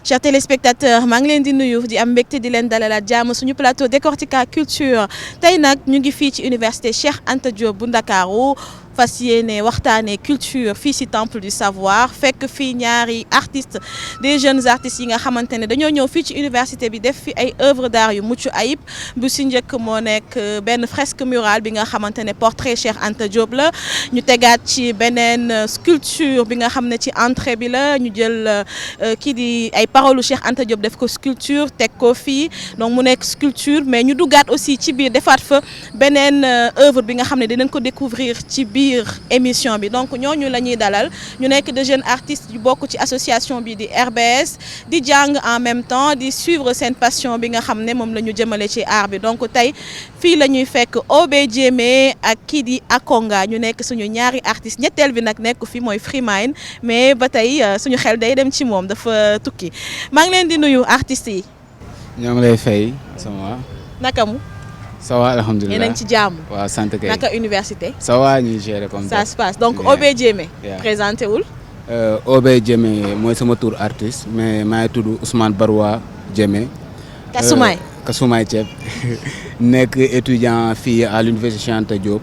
Chers téléspectateurs maa ngi leen di nuyu di am mbégte di leen dalalaat jàmm suñu plateau Décortica Culture tey nag ñu ngi fii ci université Cheikh Anta Diop bu Ndakaaru fas yéene waxtaanee culture fii ci temple du savoir fekk fii ñaari artistes des jeunes artistes yi nga xamante ne dañoo ñëw fii ci université bi def fi ay œuvres d'art yu mucc ayib bu ci njëkk moo nekk benn fresque murale bi nga xamante ne portrait Cheikh Anta Diop la ñu tegaat ci beneen sculpture bi nga xam ne ci entrée bi la ñu jël kii di ay parole Cheikh Anta Diop def ko sculpture teg ko fii donc mu nekk sculpture mais ñu duggaat aussi ci biir defaat fa beneen œuvre bi nga xam ne dinañ ko découvrir ci biir émission bi donc ñooñu la ñuy dalal ñu nekk de jeunes artistes yu bokk ci association bi di RBS di jàng en même temps di suivre seen passion bi nga xam ne moom la ñu jëmale ci art bi donc tey fii la ñuy fekk Obé Diémé ak kii di Akonga ñu nekk suñu ñaari artistes ñetteel bi nag nekk fi mooy Freemine mais ba tey suñu xel day dem ci moom dafa tukki maa ngi leen di nuyu artistes yi. ñoo ngi lay fay sama. naka mu. ça va alhamdulilah yéen a ngi ci jàmm. waaw sant kay. naka université. ça va ñuy gérer comme ça se passe donc Obé Diémé. présenté wul. Obé Diémé mooy sama tour artiste mais maa ngi tudd Ousmane Baroua Diémé. Kasumay. Kasumay Thiep nekk étudiant fii à l'université Cheikh Anta Diop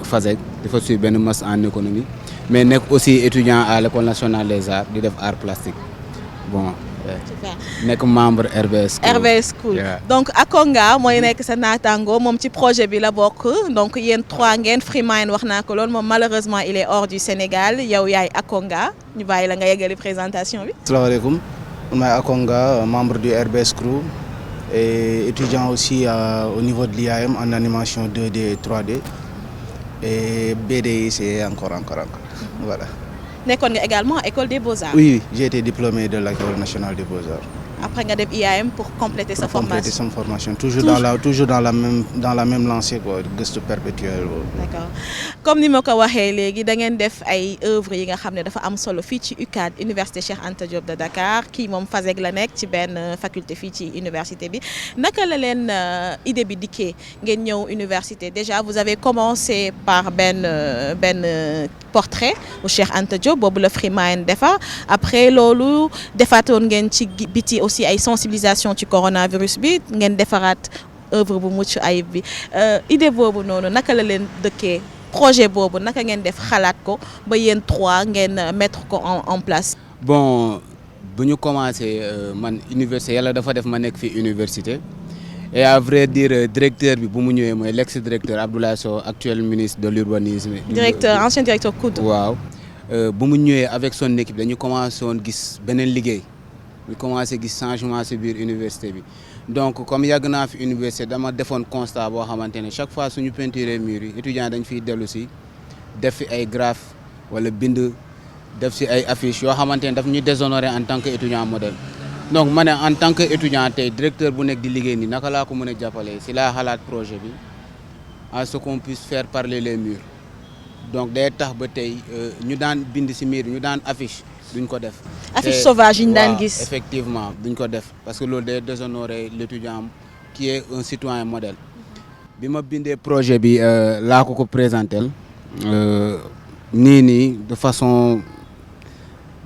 FASEG dafa suivre benn master en économie mais nekk aussi étudiant à l'école nationale des arts di def art plastique bon. super nekk membre RBS School. RBS School donc Akonga mooy nekk sa naataango moom ci projet bi la bokk donc yéen trois ngeen Freemine wax naa ko loolu moom malheureusement il est hors du Sénégal yow yaay Akonga ñu bàyyi la nga yeggali présentation bi. asalaamaaleykum man maay Akonga membre du RBS Crew et étudiant aussi au niveau de l'IAM en animation 2D et 3D et BDI c'est encore voilà. nekkoon nga également école des beaux-arts. Oui, j'ai été diplômé de l'école nationale des beaux-arts. Après nga dem IAM pour compléter sa formation. Compléter sa formation toujours dans la même lancée quoi gëstu perpétuel. D'accord comme ni ma ko waxee léegi da ngeen def ay œuvres yi nga xam ne dafa am solo fii ci UCAD université Cheikh Anta Diop de Dakar kii moom FASEG la nekk ci benn faculté fii ci université bi naka la leen idée bi dikkee ngeen ñëw université déjà vous avez commencé par benn portrait bu Cheikh Anta Diop boobu la Freemine defa après loolu defaatoon ngeen ci biti aussi ay sensibilisation ci coronavirus bi ngeen defaraat œuvre bu mucc ayib bi idée boobu noonu naka la leen dëkkee projet boobu naka ngeen def xalaat ko ba yéen trois ngeen mettre ko en place. bon bu ñu commencé man université yàlla dafa def ma nekk fi université et à vrai dire directeur bi bu mu ñëwee mooy l'ex directeur Abdoulaye Sow actuel ministre de l'urbanisme. ancien directeur COUD. waaw bu mu ñëwee avec son équipe dañu commencé woon gis beneen liggéey. ñu commencé gis changement ci biir université bi donc comme yàgg naa fi université dama defoon constat boo xamante ne chaque fois suñu peinture mur yi étudiants dañ fiy dellu si def fi ay graphe wala bind def ci ay affiches yoo xamante ne daf ñu déshonorer en tant que étudiant modèle donc ma ne en tant que étudiant tey directeur bu nekk di liggéey nii naka laa ko mën a jàppale ci laa xalaat projet bi à ce qu'on puisse faire parler les murs donc day tax ba tey ñu daan bind ci mur ñu daan affiche duñ ko def. affiche sauvage yi ñu daan gis. effectivement duñ ko def parce que loolu day déshonorer l'étudiant qui est un citoyen modèle. bi ma bindee projet bi laa ko présentel nii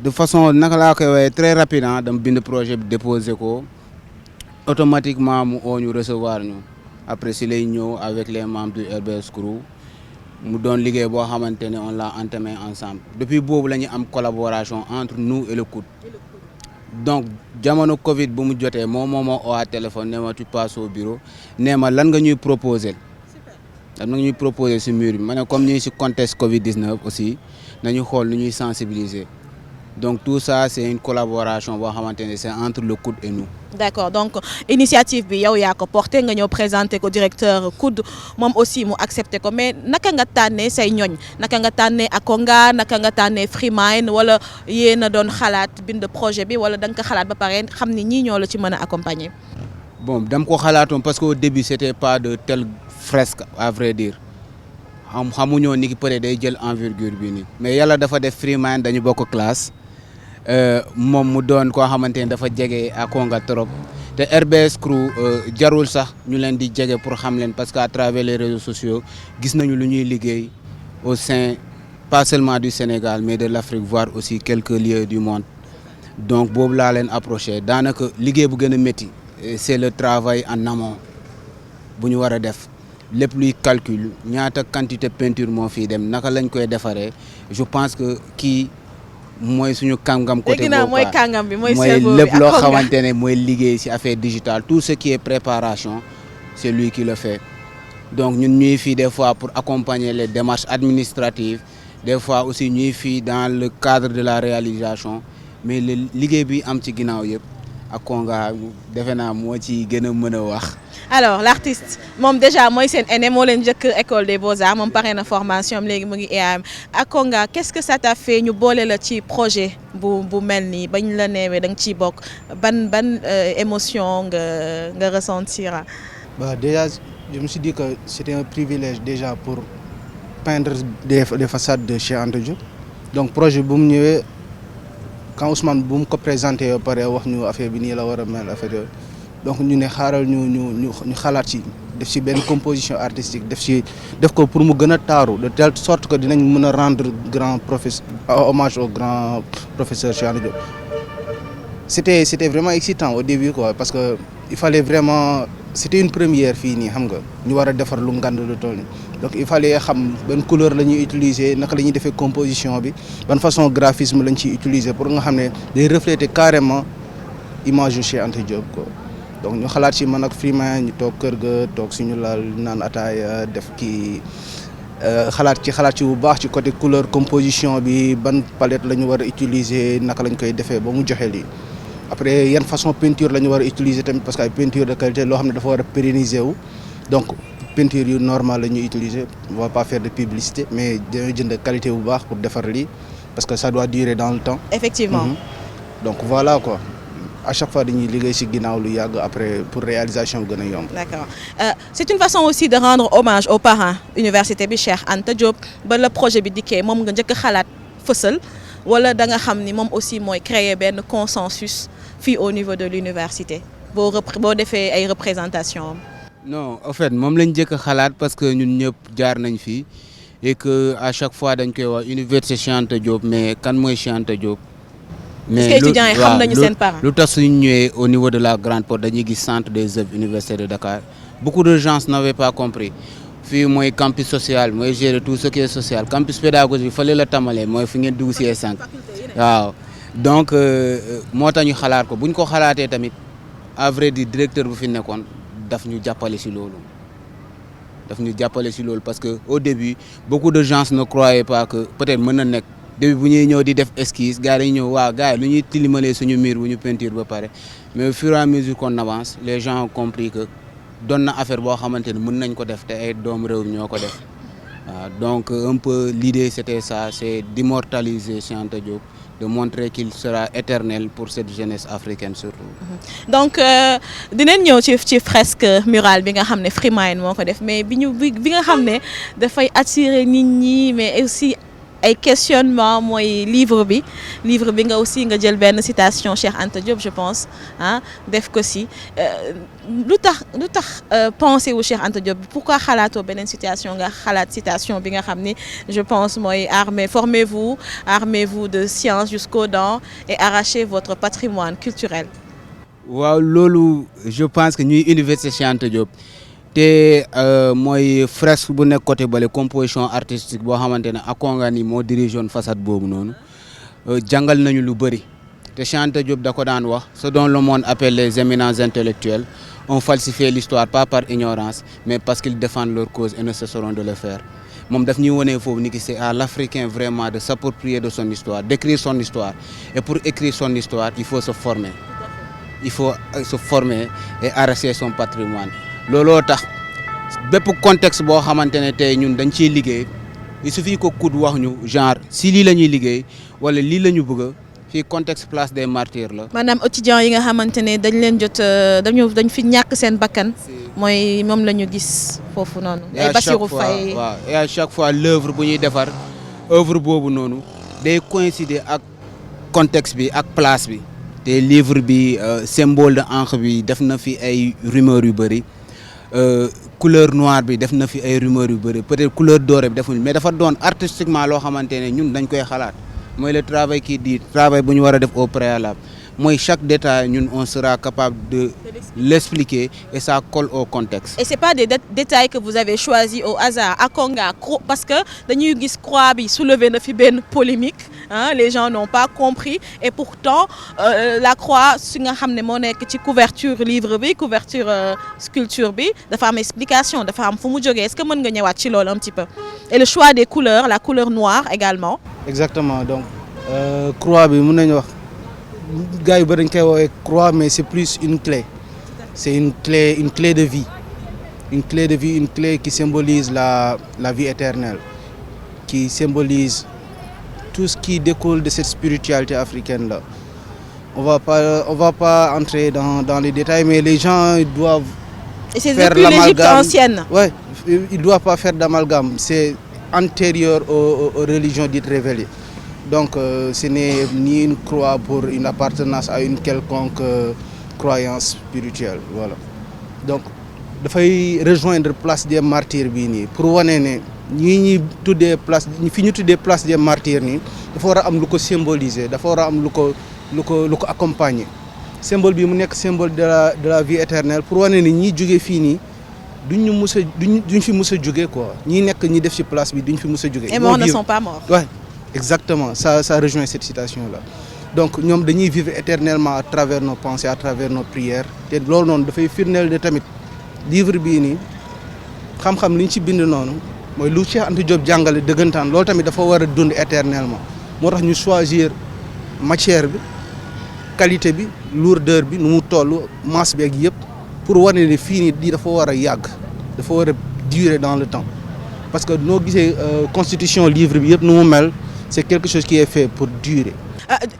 de façon naka laa koy waxee très rapide dama bind projet bi déposé ko automatiquement mu oo ñu recevoir ñu après si lay ñëw avec les membres du RBS Crew. mu doon liggéey boo xamante ne on l'a entamé ensemble depuis boobu la ñu am collaboration entre nous et le COUD donc jamono Covid bu mu jotee moom moo ma oo à téléphone ne ma tu passes au bureau nee ma lan nga ñuy proposer lan nga ñuy proposer ci mur bi ma ne comme ñuy ci contexte Covid 19 aussi nañu xool nu ñuy sensibiliser donc tout ça c'est une collaboration boo xamante ne c'est entre le COUD et nous. D'accord donc initiative bi yow yaa ko porté nga ñëw présenter ko directeur COUD moom aussi mu accepté ko mais naka nga tànnee say ñoñ naka nga tànnee Akonga naka nga tànnee Freemine wala yéen a doon xalaat bind projet bi wala da nga ko xalaat ba pare xam ni ñii ñoo la ci mën a accompagner. bon dama ko xalaatoon parce que au début c'était pas de telle fresque à vrai dire xamuñoo ni ki peut-être day jël envergure bi nii mais yàlla dafa def Freemine dañu bokk classe. moom mu doon koo xamante ne dafa jege Akonga trop te RBS Crew jarul sax ñu leen di jege pour xam leen parce que à travers les réseaux sociaux gis nañu lu ñuy liggéey au sein pas seulement du Sénégal mais de l'Afrique voire aussi quelques lieux du monde donc boobu laa leen approché daanaka liggéey bu gën a métti c'est le travail en amont bu ñu war a def lépp luy calcul ñaata quantité peinture moo fii dem naka lañ koy defaree je pense que kii mooy suñu kàngam côté boobu mooy kàngam bi mooy lépp loo xamante ne mooy liggéey ci affaire digitale tout ce qui est préparation c'est lui qui le fait donc ñun ñuy fii des fois pour accompagner les démarches administratives des fois aussi ñuy fii dans le cadre de la réalisation mais le liggéey bi am ci ginnaaw yëpp Akonga defe naa moo ci gën a mën a wax. alors l'artiste moom déjà mooy seen aîné moo leen njëkk école des beaux-arts moom pare na formation am léegi mu ngi EAM Akonga qu'est-ce que ça t'a fait ñu boole la ci projet bu mel nii bañ la neewee da nga ciy bokk ban émotion nga ressentir. Bah déjà je me suis dit que c'était un privilège déjà pour peindre des façades de Cheikh Anta Diop donc projet bu mu ñëwee quand Ousmane bu mu ko présenté ba pare wax ñu affaire bi nii la war a mel affaire yooyu donc ñu ne xaaral ñu xalaat ci def ci benn composition artistique def ko pour mu gën a taaru de telle sorte que dinañ mën a rendre hommage au grand professeur Cheikh Anta Diop. C'était vraiment excitant au début quoi parce que il fallait vraiment c'était une première fii nii xam nga ñu war a defar lu ngand lu toll nii donc il fallait xam ban couleur la ñuy utiliser naka la ñuy defee composition bi ban façon graphisme lañ ciy utiliser pour nga xam ne day refléter carrément image yu Cheikh Anta Diop quoi donc ñu xalaat ci man ak Freeman ñu toog kër ga toog suñu laal naan ataaya def kii xalaat ci bu baax ci côté couleur composition bi ban palette la ñu war a utiliser naka lañ koy defee ba mu joxe lii. Après yan façon peinture la ñu war a utiliser tamit parce que ay peinture de qualité loo xam ne dafa war a pérenniser wu donc peinture yu normal la ñuy utiliser on va pas faire de publicité mais dañoo jënd qualité bu baax pour defar lii parce que ça doit durer dans le temps. Effectivement. Donc voilà quoi à chaque fois dañuy liggéey ci ginnaaw lu yàgg après pour réalisation gën a yomb. D'accord c'est une façon aussi de rendre hommage aux parents université bi Cheikh Anta Diop ba la projet bi dikkee moom nga njëkk a xalaat fësal wala da nga xam ni moom aussi mooy créer benn consensus fii au niveau de l'université boo defee ay représentation non en fait moom lañ njëkk a xalaat parce que ñun ñëpp jaar nañ fii et que à chaque fois dañ koy wax université Cheikh Anta Diop mais kan mooy Cheikh Anta Diop. mais étudiants yi xam nañu seen parents lu tax suñu ñëwee au niveau de la Grande Porte dañuy gis centre des œuvres université de Dakar beaucoup de gens n'avaient pas compris fii mooy campus social mooy gérer tout ce qui est social campus pédagogique fële la tamalee mooy fi ngeen dugg si sànq waaw donc moo tax ñu xalaat ko bu ñu ko xalaatee tamit à vrai dire directeur bu fi nekkoon daf ñu jàppale si loolu parce que au début beaucoup de gens ne croyaient pas que peut-être mën na nekk début bu ñuy ñëw di def esquisse gars yi dañuy ñëw waaw gars yi lu ñuy tilimalee suñu mur bu ñu peinture ba pare mais au fur et à mesure qu'on avance les gens ont compris que doon na affaire boo xamante ne mën nañ ko def te ay doomu réew ñoo ko def waaw donc un peu l'idée c'était ça c'est d'immortaliser Cheikh Anta Diop de montrer qu'il sera éternel pour cette jeunesse africaine surtout. Donc dinañ ñëw ci fresque murale bi nga xam ne Freeman moo ko def mais bi nga xam ne dafay attirer nit ñi mais aussi ay questionnement mooy livre bi nga aussi nga jël benn citation Cheikh Anta Diop je pense def ko si lu tax pensée wu Cheikh Anta Diop pourquoi xalaatoo beneen citation nga xalaat citation bi nga xam ni je pense mooy armez-vous de science jusqu'aux dents et arrachez votre patrimoine culturel. waaw loolu je pense que ñuy université Cheikh Anta Diop te mooy fresque bu nekk côté bale composition artistique boo xamante ne Akonga ni moo dirige woon façade boobu noonu jàngal nañu lu bëri te Cheikh Anta Diop da ko daan wax ce dont le monde appelle les éminents intellectuels ont falsifié l'histoire pas par ignorance mais parce qu'ils défendent leur cause et ne cesseront de le faire moom daf ñuy wonee foofu ni ki c'est à l'Africain vraiment de s'approprier de son histoire d'écrire son histoire et pour écrire son histoire il faut se former et arracher son patrimoine looloo tax bépp contexte boo xamante ne tey ñun dañ ciy liggéey il suffit que COUD wax ñu genre si lii la ñuy liggéey wala lii la ñu bëgg fii contexte place des martyrs la. maanaam étudiants yi nga xamante ne dañ leen jot dañ fi ñàkk seen bakkan mooy moom la ñu gis foofu noonu. ay Bassirou Faye waaw et à chaque fois l'œuvre bu ñuy defar œuvre boobu noonu day coïncider ak contexte bi ak place bi te livre bi symbole de encre bi def na fi ay rumeurs yu bëri. Couleur noire bi def na fi ay rumeurs yu bëri peut-être couleur dorée bi defuñu mais dafa doon artistiquement loo xamante ne ñun dañ koy xalaat mooy le travail qui dit travail bu ñu war a def au préalable mooy chaque détail ñun on sera capable de l'expliquer et ça colle au contexte. Et c'est pas des détails que vous avez choisis au hasard Akonga parce que dañuy gis croix bi soulever na fi benn polémique hein, les gens n'ont pas compris et pourtant la croix si nga xam ne moo nekk ci couverture livre bi couverture sculpture bi dafa am explication dafa am fu mu jógee est-ce que mën nga ñëwaat ci loolu un petit peu et le choix des couleurs la couleur noire également. Exactement donc croix bi mën nañu wax gars yu bëri dañ koy woowee croix mais c'est plus une clé c'est une clé de vie une clé qui symbolise la vie éternelle qui symbolise tout ce qui découle de cette spiritualité africaine là. On va pas entrer dans les détails mais les gens ils doivent et c'est faire depuis l'Égypte l'amalgame. Ancienne. Ouais, ils doivent pas faire d'amalgame, c'est antérieur aux religions dites révélées. Donc ce n'est ni une croix pour une appartenance à une quelconque croyance spirituelle, voilà. Donc dafay rejoindre place des martyrs bii nii pour wane ne ñi tuddee place fi ñu tuddee place des martyrs nii dafa war a am lu ko symboliser dafa war a am lu ko accompagner symbole bi mu nekk symbole de la vie éternelle pour wane ne ñi jóge fii nii duñ fi mus a jóge quoi ñi nekk ñi def ci place bi duñ fi mus a jóge. Et morts ne sont pas morts. Ouais, exactement ça rejoint cette citation là. Donc ñoom dañuy vivre éternellement à travers nos pensées à travers nos prières te loolu noonu dafay firndeel de tamit livre bii nii xam-xam li ñu ci bind noonu mooy lu Cheikh Anta Diop jàngale dëggantaan loolu tamit dafa war a dund éternellement moo tax ñu choisir matière bi qualité bi lourdeur bi nu mu toll masse bi ak yëpp pour wane ne fii nii di dafa war a yàgg dafa war a durer dans le temps parce que noo gisee constitution livre bi yëpp nu mu mel c'est quelque chose qui est fait pour durer.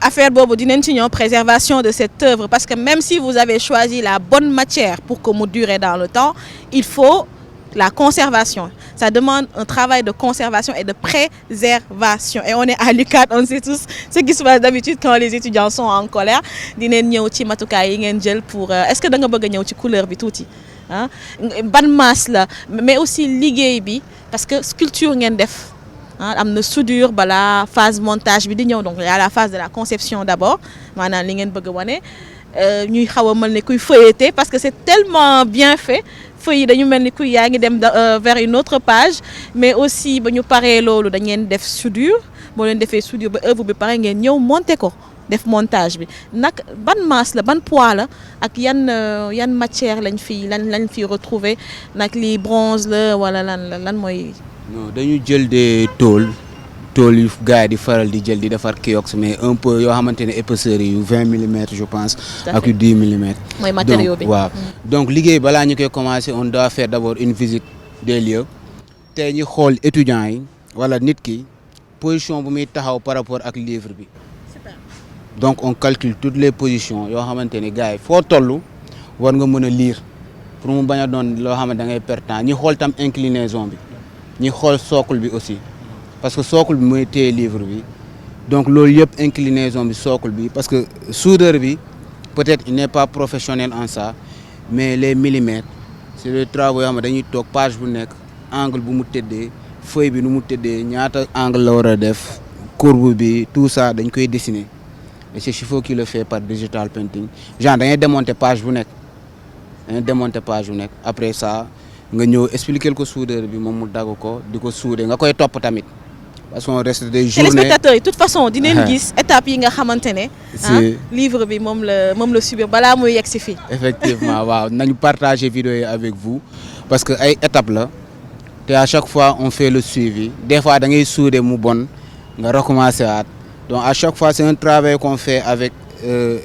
Affaire boobu dinañ ci ñëw préservation de cette œuvre parce que même si vous avez choisi la bonne matière pour que mu dure dans le temps il faut la conservation ça demande un travail de conservation et de préservation et on est à l'UCAD on sait tous ce qui se passe d'habitude quand les étudiants sont en colère dinañ ñëw ci matukaay yi ngeen jël pour est-ce que da nga bëgg a ñëw ci couleur bi tuuti ah ban masse la mais aussi liggéey bi parce que sculpture ngeen def am na soudure bala phase montage bi di ñëw donc il y a la phase de la conception d'abord maanaam li ngeen bëgg a wane ñuy xaw a mel ni kuy feuilleter parce que c'est tellement bien fait feuilles yi dañu mel ni kuy yaa ngi dem vers une autre page mais aussi ba ñu paree loolu dañ leen def soudure boo leen defee soudure ba œuvre bi pare ngeen ñëw monter ko def montage bi nag ban masse la ban poids la ak yan matière lañ fi retrouver nag lii bronze la wala lan mooy. non dañu jël des tôles yu gars yi di faral di jël di defar kiox mais un peu yoo xamante ne épaisseur yu 20 millimètres je pense ak yu 10 millimètres mooy matériau bi waaw donc liggéey balaa ñu koy commencer on doit faire d'abord une visite des lieux te ñu xool étudiants yi wala nit ki position bu muy taxaw par rapport ak livre bi. Super. Donc on calcule toutes les positions yoo xamante ne gars yi foo toll war nga mën a lire pour mu bañ a doon loo xamante da ngay perdre temps ñi xool tam inclinaison bi ñi xool socle bi aussi parce que socle bi mooy téye livre bi donc loolu yëpp inclinaison bi socle bi parce que soudeur bi peut-être il n'est pas professionnel en ça mais les millimètres c'est des travaux yoo xam ne dañuy toog page bu nekk angle bu mu tëddee feuille bi nu mu tëddee ñaata angle la war a def courbe bi tout ça dañ koy dessiner et c'est Chifo qui le fait par digital painting genre da ngay démonter page bu nekk après ça nga ñëw expliquer ko soudeur bi moom mu dagg ko di ko souder nga koy topp tamit parce qu'on reste des journées. téléspectateurs yi de toute façon dinañ gis étapes yi nga xamante ne. livre bi moom la subir balaa muy yegg si fii. effectivement waaw nañu partager vidéo yi avec vous parce que ay étapes la te à chaque fois on fait le suivi des fois da ngay souder mu bon nga recommencer waat donc à chaque fois c'est un travail qu'on fait avec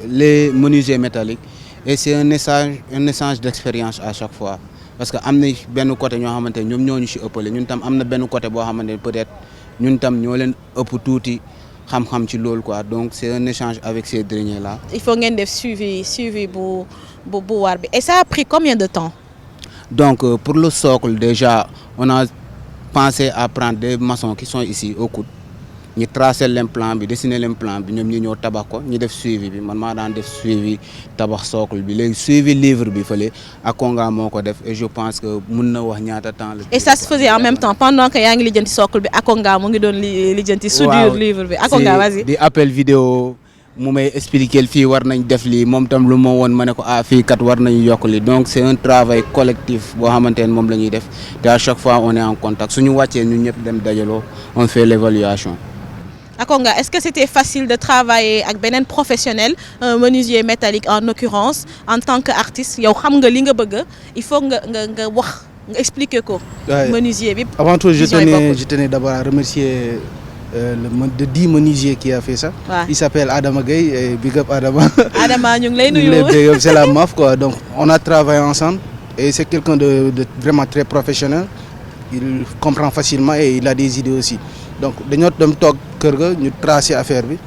les menuisiers métalliques et c'est un échange d'expérience à chaque fois parce que am na benn côté ñoo xamante ne ñoom ñoo ñu ci ëppale ñun tam am na benn côté boo xamante ne peut-être ñun tam ñoo leen ëpp tuuti xam-xam ci loolu quoi donc c'est un échange avec ces derniers là. il faut ngeen def suivi bu war bi et ça a pris combien de temps. Donc pour le socle déjà on a pensé à prendre des maçons qui sont ici au coude ñi tracer leen plan bi dessiner leen plan bi ñoom ñi ñëw tabax ko ñi def suivi bi man maa daan def suivi tabax socle bi léegi suivi livre bi fële Akonga moo ko def et je pense que mun na wax ñaata temps la. et ça se faisait en même temps pendant que yaa ngi lijjanti socle bi Akonga mu ngi doon lijjanti soudure livre bi Akonga vas-y. di appel vidéo mu may expliquer fii war nañ def lii moom tam lu ma woon ma ne ko fii kat war nañu yokk lii donc c'est un travail collectif boo xamante ne moom la ñuy def te à chaque fois on est en contact suñu wàccee ñun ñëpp dem dajaloo on fait l'évaluation. Akonga, est-ce que c'était facile de travailler avec beneen professionnel, un menuisier métallique en l'occurrence, en tant qu'artiste yow xam nga li nga bëgg il faut nga wax nga expliquer ko. menuisier bi. Avant tout je tenais d'abord à remercier le dit menuisier qui a fait ça. Ouais. Il s'appelle Adama Gueye, big up Adama. Adama ñu ngi lay nuyu. C'est la MAF quoi. Donc on a travaillé ensemble et c'est quelqu'un de vraiment très professionnel. Il comprend facilement et il a des idées aussi. Donc dañoo dem toog kër ga ñu tracer affaire bi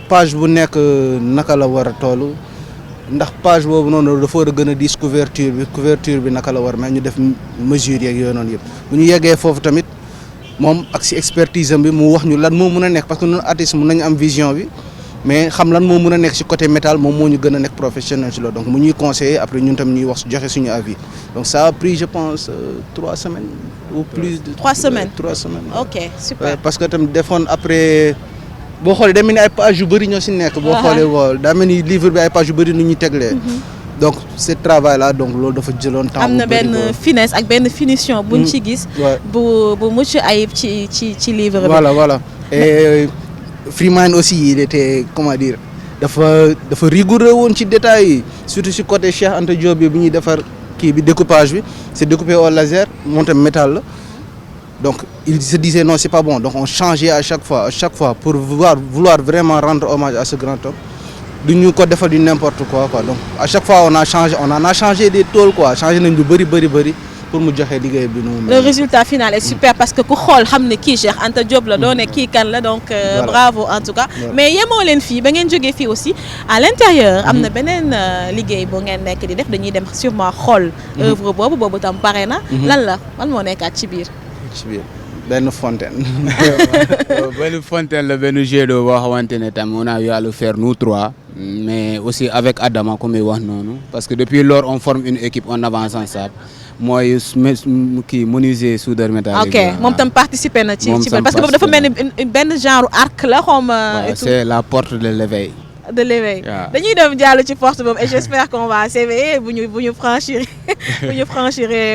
page bu nekk naka la war a toll ndax page boobu noonu dafa war a gën a diis couverture bi naka la war mais ñu def mesures yeeg yooyu noonu yëpp bu ñu yeggee foofu tamit moom ak si expertise am bi mu wax ñu lan moo mën a nekk parce que ñun artiste mën nañu am vision bi mais xam lan moo mën a nekk si côté métal moom moo ñu gën a nekk professionnel si loolu donc mu ñuy conseiller après ñun tam ñuy wax joxe suñu avis donc ça a pris je pense 3 semaines ou plus de 3 semaines. 3 semaines. Ok super. Parce que tam defoon après boo xoolee daa mel ni ay page yu bëri ñoo si nekk. boo xoolee woo daa mel ni livre bi ay page yu bëri nu ñuy teglee. donc ce travail là donc loolu dafa jëloon temps. am na benn finesse ak benn finition buñ ci gis. bu mucc ayib ci livre bi. voilà et Freemind aussi il était comment dire dafa rigoureux woon ci détails yi surtout si côté Cheikh Anta Diop bi ñuy defar kii bi découpage bi c'est découpé au laser monté métal la donc il se disait non c'est pas bon donc on changeait à chaque fois pour vouloir vraiment rendre hommage à ce grand homme du ñu ko defal du n'importe quoi donc à chaque fois on en a changé des tôles quoi changé nañ lu bëri pour mu joxe liggéey bi noonu. Le résultat final est super parce que ku xool xam ne kii Cheikh Anta Diop la doone kii kan la donc bravo en tout cas. mais yemoo leen fii ba ngeen jógee fii aussi à l'intérieur am na beneen liggéey boo ngeen nekk di def dañuy dem sûrement xool. œuvre boobu tam pare na. lan moo nekkaat ci biir. benn fontaine. benn fontaine la benn jet d'eau boo xamante ne tam on a eu à le faire nous 3 mais aussi avec Adama comme wax noonu parce que depuis lors on forme une équipe on avance ensemble. mooy kii menuisier soudeur métallique. ok moom tam participer na ci parce que boobu dafa mel ni benn genre arc la xawma. c'est la porte de l'éveil. dañuy dem jàll ci porte boobu et j'espère qu'on va s'éveiller bu ñu franchir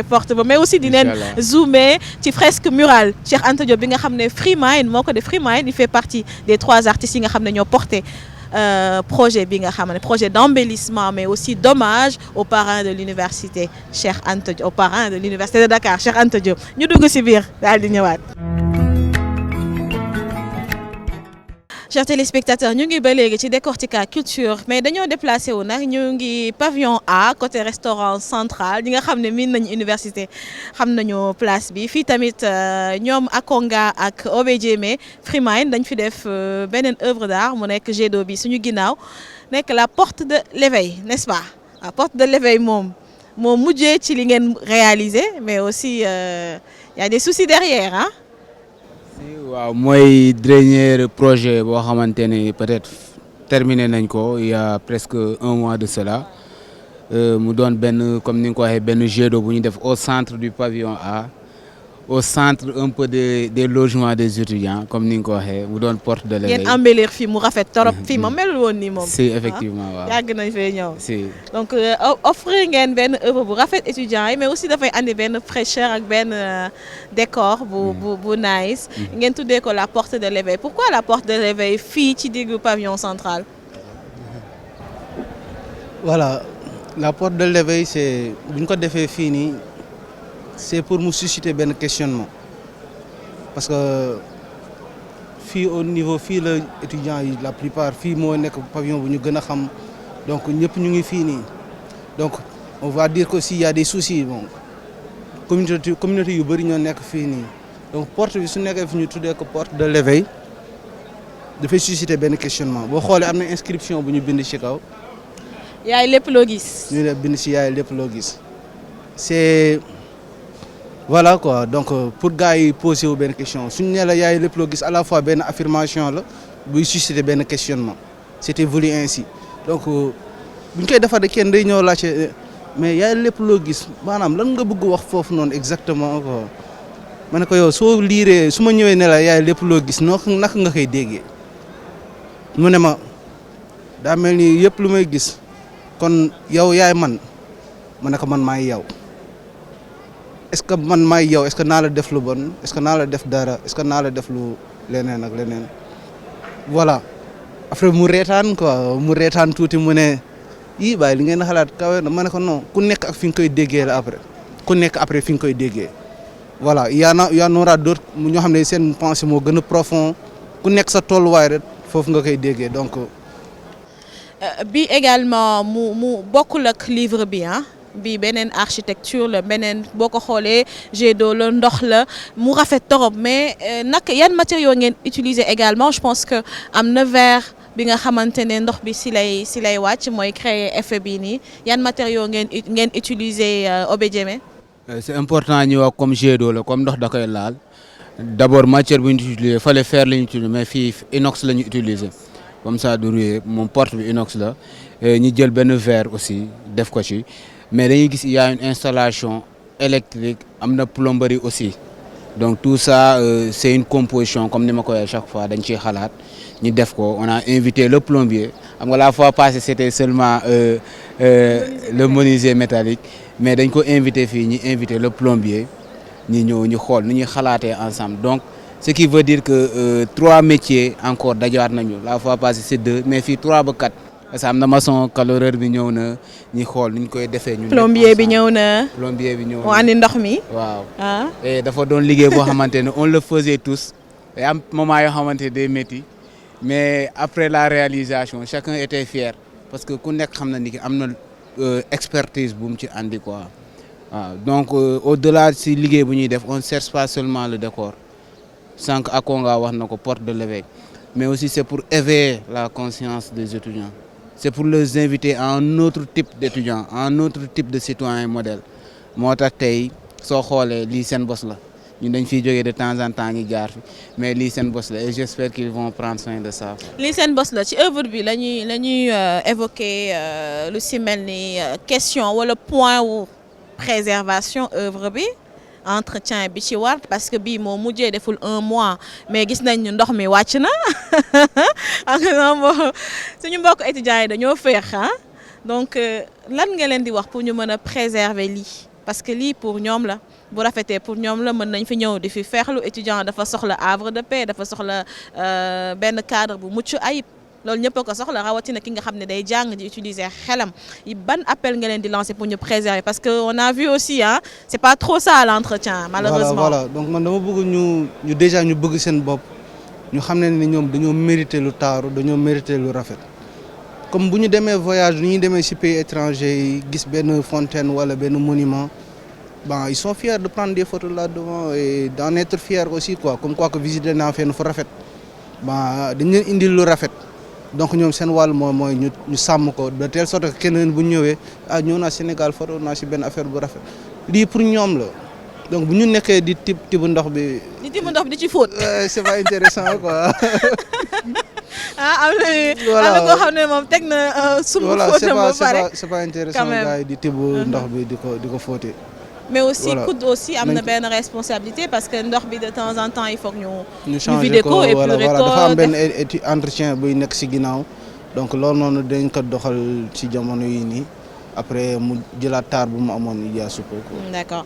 porte boobu mais aussi dinañ zoomer ci fresque murale Cheikh Anta Diop bi nga xam ne Freemind moo ko def Freemind il fait partie des 3 artistes yi nga xam ne ñoo porté projet bi nga xam ne projet d'embellissement mais aussi d'hommage aux parrains de l'université Cheikh Anta Diop aux parrains de l'université de Dakar Cheikh Anta Diop ñu dugg ci biir daal di ñëwaat. Chers téléspectateurs ñu ngi ba léegi ci Décortica Culture mais dañoo déplacé wu nag ñu ngi pavillon A côté restaurant central ñi nga xam ne miin nañu université xam nañu place bi fii tamit ñoom Akonga ak Obejeme Freemind dañ fi def beneen œuvre d'art mu nekk jet d'eau bi suñu ginnaaw nekk la porte de l'éveil n'est-ce pas la porte de l'éveil moom mujjee ci li ngeen réalisé mais aussi y a des soucis derrière hein. waaw mooy dernier projet boo xamante ne peut-être terminé nañ ko il y a presque 1 mois de cela mu doon benn comme ni nga ko waxee benn jet d'eau bu ñu def au centre du pavillon A au centre un peu des logements des étudiants comme ni nga ko waxee mu doon porte de l'éveil. ngeen embellir fii mu rafet torop fii moom melul woon nii moom. si effectivement waaw yàgg nañ fee ñëw. si donc offrir ngeen benn œuvre bu rafet étudiants yi mais aussi dafay andi benn fraîcheur ak benn décor bu nice. ngeen tuddee ko la porte de l'éveil pourquoi la porte de l'éveil fii ci diggu pavillon central. voilà la porte de l'éveil c'est bu ñu ko defee fii nii. c'est pour mu susciter benn questionnement parce que fii au niveau fii la étudiants yi la plupart fii moo nekk pavillon bu ñu gën a xam donc ñëpp ñu ngi fii nii donc on va dire que aussi il y a des soucis bon communauté yu bëri ñoo nekk fii nii donc porte bi su nekkee fi ñu tuddee ko porte de l'éveil dafay susciter benn questionnement boo xoolee am na inscription bu ñu bind ci kaw. yaay lépp loo gis. ñu ne bind ci yaay lépp loo gis c'est voilà quoi donc pour gars yi poser wu benn question suñu nee la yaay lépp loo gis à la fois benn affirmation la buy susciter benn questionnement c'était voulu ainsi donc bu ñu koy defar kenn day ñëw laajte mais yaay lépp loo gis maanaam lan nga bëgg wax foofu noonu exactement quoi ma ne ko yow soo liiree su ma ñëwee ne la yaay lépp loo gis naka nga koy déggee mu ne ma daa mel ni yëpp lu may gis kon yow yaay man ma ne ko man maay yow est-ce que man maay yow est-ce que naa la def lu bon est-ce que naa la def dara est-ce que naa la def lu leneen ak leneen voilà après mu reetaan quoi mu reetaan tuuti mu ne yii bàyyi li ngeen xalaat kawe na ma ne ko non ku nekk ak fi nga koy déggee la après ku nekk après fi nga koy déggee voilà y en aura d'autres ñoo xam ne seen pensée moo gën a profond ku nekk sa tolluwaay rek foofu nga koy déggee donc. bi également mu bokkul ak livre bi ah bi beneen architecture la beneen boo ko xoolee jet d'eau la ndox la mu rafet torop mais nag yan matériaux ngeen utiliser également je pense que am na verre bi nga xamante ne ndox bi si lay wàcc mooy créer effet bii nii yan matériaux ngeen utiliser Obedieme. C'est important ñu wax comme jet d'eau la comme ndox da koy laal d'abord matière bu ñu utiliser fallait fer la ñu utiliser mais fii inox la ñu utiliser comme ça du rouiller moom porte bi inox la ñu jël benn verre aussi def ko ci mais dañuy gis il y a une installation électrique am na plomberie aussi donc tout ça c'est une composition comme ni ma koy chaque fois dañ ciy xalaat ñu def ko on a invité le plombier xam nga la fois passée c'était seulement le menuisier métallique mais dañ ko invité fii ñu invité le plombier ñu ñëw ñu xool nu ñuy xalaatee ensemble donc ce qui veut dire que 3 métiers encore dajawaat nañu la fois passée c'est 2 mais fii 3 ba 4 parce que am na maçon caloreur bi ñëw na ñu xool nu ñu koy defee. ñun plombier bi ñëw na. plombier bi ñëw na mu andi ndox mi. waaw ah. et dafa doon liggéey boo xamante ne on le faisait tous et am moment yoo xamante ne day métti mais après la réalisation chacun était fier parce que ku nekk xam na ni am na expertise bu mu ci andi quoi waaw donc au-delà si liggéey bu ñuy def on ne cherche pas seulement le décor sànq Akonga wax na ko porte de l'évêque mais aussi c'est pour éveiller la conscience des étudiants c'est pour les inviter à un autre type d'étudiants à un autre type de citoyen modèle moo tax tey soo xoolee lii seen bos la ñun dañ fiy jógee de temps en temps ñu jaar fi mais lii seen bos la et j'espère qu'ils vont prendre soin de ça. lii seen bos la ci œuvre bi la ñuy évoquer lu si mel ni question wala point wu préservation œuvre bi entretien bi ci war parce que bii moo mujjee deful 1 mois mais gis nañ ñu ndox mi wàcc na suñu mbokk étudiants yi dañoo féex ah donc lan nga leen di wax pour ñu mën a préserver lii parce que lii pour ñoom la. bu rafetee pour ñoom la mën nañ fi ñëw di fi feexlu étudiant dafa soxla havre de paix dafa soxla benn cadre bu mucc ayib loolu ñëpp a ko soxla rawatina ki nga xam ne day jàng di utiliser xelam ban appel nga leen di lancer pour ñu préserver parce que on a vu aussi ah c'est pas trop ça l'entretien malheureusement. voilà donc man dama bëgg ñu déjà ñu bëgg seen bopp ñu xam ne ni ñoom dañoo mériter lu taaru dañoo mériter lu rafet comme bu ñu demee voyage ni ñu demee ci pays étranger yi gis benn fontaine wala benn monument. Bon, ils sont fiers de prendre des photos là-devant et d'en être fiers aussi quoi comme quoi que visiter naa fenn fu rafet bon dañ leen indil lu rafet donc ñoom seen wàll mooy ñu sàmm ko de telle sorte que keneen bu ñëwee ñëw naa Sénégal photo naa ci benn affaire bu rafet lii pour ñoom la donc bu ñu nekkee di tibb ndox bi. di tibb ndox bi di ci fóot. c'est pas intéressant quoi. am na koo xam ne moom teg na sumb fóotam ba pare c'est pas intéressant gars yi di tibb ndox bi di ko fóotee. mais aussi voilà. COUD aussi am na benn responsabilité parce que ndox bi de temps en temps il faut que ñu changer vider ko et voilà puis dafa am benn entretien buy nekk ci ginnaaw donc loolu noonu dañ ko doxal ci jamono yi nii après mu jëlaat taar bu mu amoon il y a super quoi. d'accord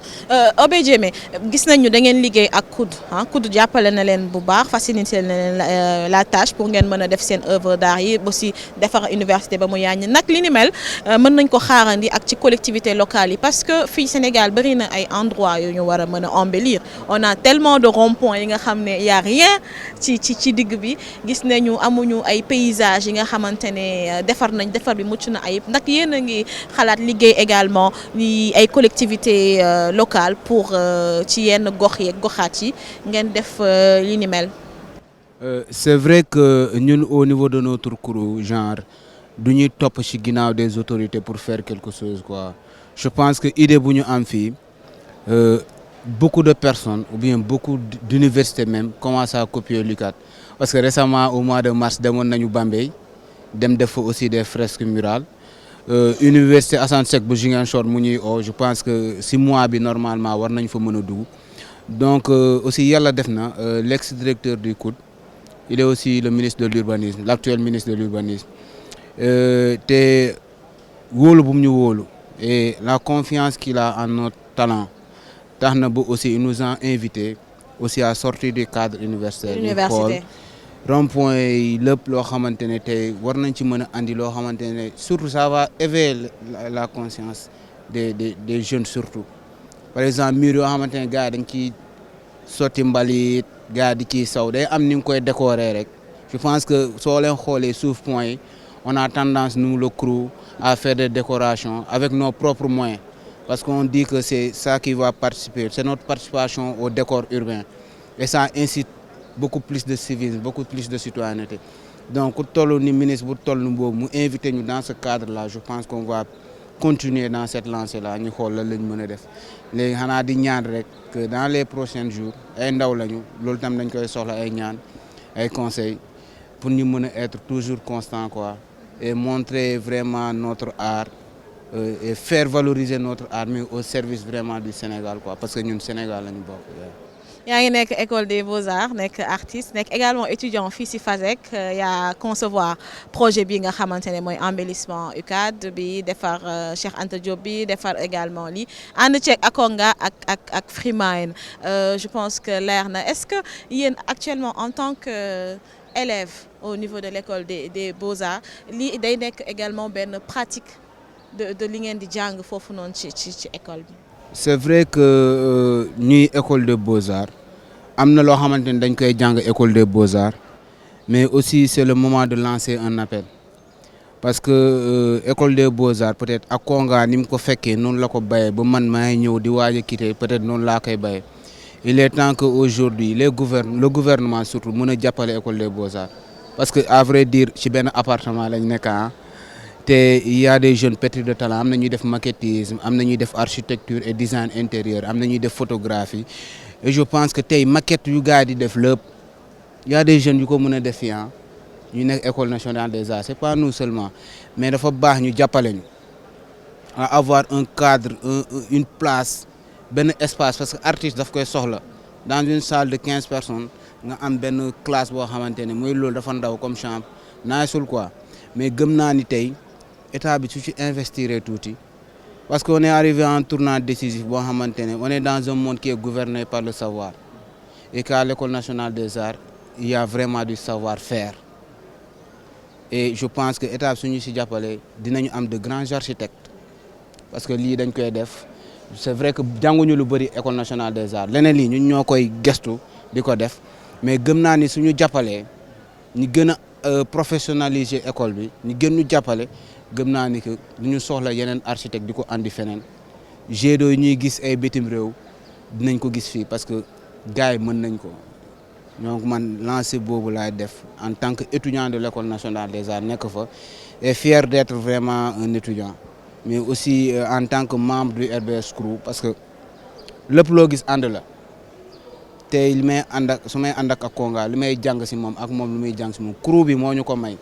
Obedieme gis nañu da ngeen liggéey ak COUD ah COUD jàppale na leen bu baax faciliter na leen la tâche pour ngeen mën a def seen œuvre d'art yi aussi defar université ba mu yaaññ nag li ni mel mën nañ ko xaarandi ak ci collectivités locales yi parce que fii Sénégal bari na ay endroits yu ñu war a mën a embellir on a tellement de ronds-points yi nga xam ne y a rien ci digg bi gis nañu amuñu ay paysages yi nga xamante ne defar bi mucc na ayib ndax yéen a ngi xalaat liggéey également ni ay collectivités locales pour ci yenn gox yeeg goxaat yi ngeen def li ni mel. C'est vrai que ñun au niveau de notre crew genre du ñuy topp ci ginnaaw des autorités pour faire quelque chose quoi je pense que idée bu ñu am fii beaucoup de personnes ou bien beaucoup d'universités même commencent à copier l'UCAD. Parce que récemment, au mois de mars, demoon nañu Bambey dem def fa aussi des fresques murales. Université Assane Seck bu Ziguinchor mu ñuy oo je pense que si mois bi normalement war nañ fa mën a dugg. Donc aussi yàlla def na l'ex-directeur du COUD il est aussi le ministre de l'urbanisme l'actuel ministre de l'urbanisme te wóolu bu mu ñu wóolu et la confiance qu'il a en notre talent tax na ba aussi il nous a invité aussi à sortir du cadre universitaire. Université. Rond-point yi lépp loo xamante ne tey war nañ ci mën a andi loo xamante ne surtout ça va éveiller la conscience des jeunes surtout par exemple mur yoo xamante ne gars yi dañ ciy sotti mbalit gars yi di ciy saw day am ni nga koy décorer rek je pense que soo leen xoolee suuf point yi on a tendance nous le CROU à faire des décorations avec nos propres moyens parce qu'on dit que c'est ça qui va participer c'est notre participation au décor urbain et ça incite beaucoup plus de civisme beaucoup plus de citoyenneté donc ku toll ni ministre bu toll ni boobu mu invité ñu dans ce cadre là je pense qu'on va continuer dans cette lancée là ñu xool lan lañ mën a def léegi xanaa di ñaan rek que dans les prochains jours ay ndaw lañu loolu tam dañ koy soxla ay ñaan ay conseils pour ñu mën a être toujours constant quoi et montrer vraiment notre art et faire valoriser notre art mais au service vraiment du Sénégal quoi parce que ñun Sénégal lañu bokk. yaa ngi nekk école des beaux-arts nekk artiste nekk également étudiant fii ci FASEG yaa concevoir projet bi nga xamante ne mooy embellissement UCAD bi defar Cheikh Anta Diop bi defar également lii ànd ceeg Akonga ak Freeminds je pense que leer na est-ce que yéen actuellement en tant que élève au niveau de l'école des beaux-arts lii day nekk également benn pratique de li ngeen di jàng foofu noonu ci école bi. C'est vrai que ñuy école de beaux-arts am na loo xamante ne dañ koy jàng école de beaux-arts mais aussi c'est le moment de lancer un appel parce que école de beaux-arts peut-être ak Konga ni mu ko fekkee noonu la ko bayee ba man maay ñëw di waaj a quitter peut-être noonu laa koy bayee il est temps que aujourd'hui le gouvernement surtout mën a jàppale école de beaux-arts parce que à vrai dire ci benn appartement lañ nekk te il y a des jeunes pétris de talent am na ñuy def maquettisme am na ñuy def architecture et design intérieur am na ñuy def photographie et je pense que tey maquette yu gars di def lépp il y a des jeunes yu ko mën a def fii ñu nekk école nationale des arts c'est pas nous seulement mais dafa baax ñu jàppale ñu à avoir un cadre une place benn espace parce que artiste daf koy soxla dans une salle de 15 personnes nga am benn classe boo xamante ne mooy loolu dafa ndaw comme chambre naasul quoi mais gëm naa ni tey état bi su ci investir tuuti parce que on est arrivé à un tournant décisif boo xamante ne on est dans un monde qui est gouverné par le savoir et qu'à l'école nationale des arts il y a vraiment du savoir-faire et je pense que état bi suñu si jàppale dinañu am de grands architectes parce que lii dañ koy def c'est vrai que jànguñu lu bëri école nationale des arts leneen lii ñun ñoo koy gestu di ko def mais gëm naa ni suñu jàppalee ñu gën a professionnaliser école bi ñu gën ñu jàppale gëm naa ni que du ñu soxla yeneen architecte di ko andi feneen jet d'eau yi ñuy gis ay bitim réew dinañ ko gis fii parce que gars yi mën nañ ko donc man lancé boobu laay def en tant que étudiant de l'école nationale des arts nekk fa et fier d'être vraiment un étudiant mais aussi en tant que membre du RBS Crew parce que lépp loo gis ànd la te li may ànd ak su may ànd ak Konga li may jàng si moom ak moom lu muy jàng si moom crew bi moo ñu ko may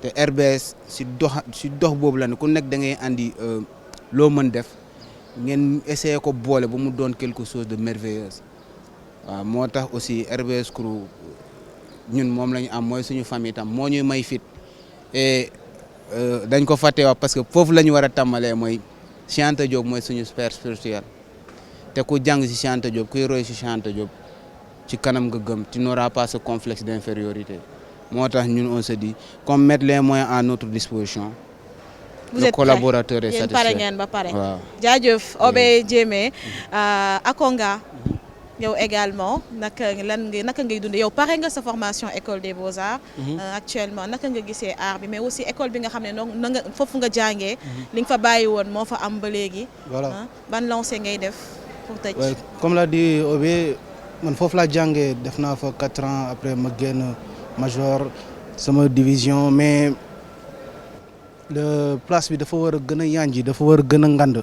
te RBS si dox boobu la ne ku nekk da ngay andi loo mën def ngeen essayer ko boole ba mu doon quelque chose de merveilleux waaw moo tax aussi RBS Crew ñun moom la ñu am mooy suñu famille tam moo ñuy may fit et dañ ko fàtte wax parce que foofu la ñu war a tàmbalee mooy Cheikh Anta Diop mooy suñu père spirituel te ku jàng si Cheikh Anta Diop kuy roy si Cheikh Anta Diop ci kanam nga gëm tu n'auras pas ce complexe d'infériorité moo tax ñun on se dit comme mettre les moyens à notre disposition. vous le êtes collaborateur est yéen satisfait pare ngeen ba pare. waaw jaajëf Obey Diémé Akonga yow également naka ngay dundee yow pare nga sa formation école des beaux-arts. Actuellement naka nga gisee art bi mais aussi école bi nga xam ne noonu na nga foofu nga jàngee. li nga fa bàyyi woon moo fa am ba léegi. voilà ban lancé ngay def pour tëj. Ouais, comme l'a dit Obé man foofu laa jàngee def naa fa 4 ans après ma génn major sama division mais le place bi dafa war a gën a yanji dafa war a gën a ngand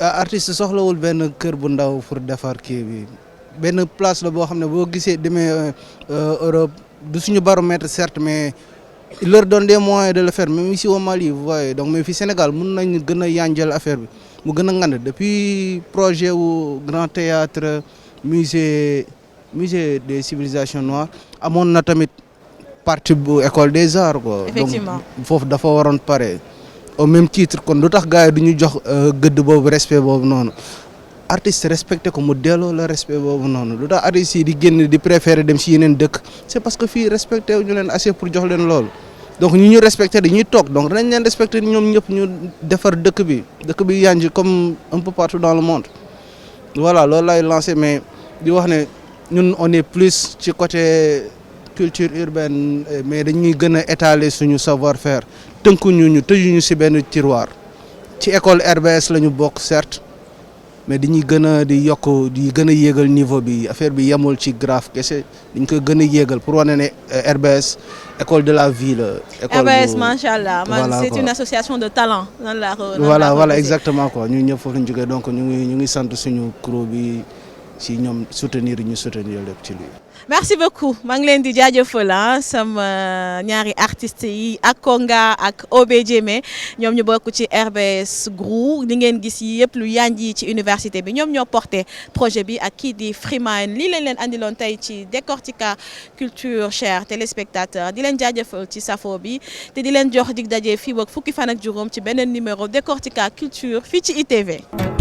artiste soxlawul benn kër bu ndaw pour defar kii bi benn place la boo xam ne boo gisee demee Europe du suñu baromètre certes mais il leur donne des moyens de le faire même ici au Mali vous voyez donc mais fii Sénégal mun nañ gën a yanjal affaire bi mu gën a ngand depuis projet wu grand théâtre musée des civilisations noires amoon na tamit partie bu école des arts quoi. Effectivement. Donc foofu dafa waroon pare au même titre kon lu tax gars yi du ñu jox gëdd boobu respect boobu noonu artiste respecté ko mu delloo la respect boobu noonu lu tax artistes yi di génn di préférer dem si yeneen dëkk c'est parce que fii respecté ñu leen assez pour jox leen loolu donc ñu respecté dañuy toog donc danañ leen respecté ñoom ñëpp ñu defar dëkk bi yanji comme un peu partout dans le monde voilà loolu lay lancé mais di wax ne ñun on est plus ci côté culture urbaine mais dañuy gën a étaler suñu savoir-faire tënkuñu ñu tëjuñu si benn tiroir ci école RBS la ñu bokk certes mais dañuy gën a di yokk di gën a yéegal niveau bi affaire bi yemul ci graphe kese dañ koy gën a yéegal pour wane ne RBS école de la vie la. RBS macha allah voilà c'est une association de talent. voilà exactement quoi ñun ñëpp foofu lañ jógee donc ñu ngi sant suñu crew bi si ñoom soutenir ñu soutenir lépp ci lii. merci beaucoup maa ngi leen di jaajëfal sama ñaari artistes yi Akonga ak Obejeme ñoom ñu bokk ci RBS Group li ngeen gis yëpp lu yanji ci université bi ñoom ñoo porté projet bi ak kii di Freeman lii leen andiloon tey ci Décortica Culture chers téléspectateurs di leen jaajëfal ci safo bi te di leen jox dig daje fii ak fukki fan ak juróom ci beneen numéro Décortica Culture fii ci ITV.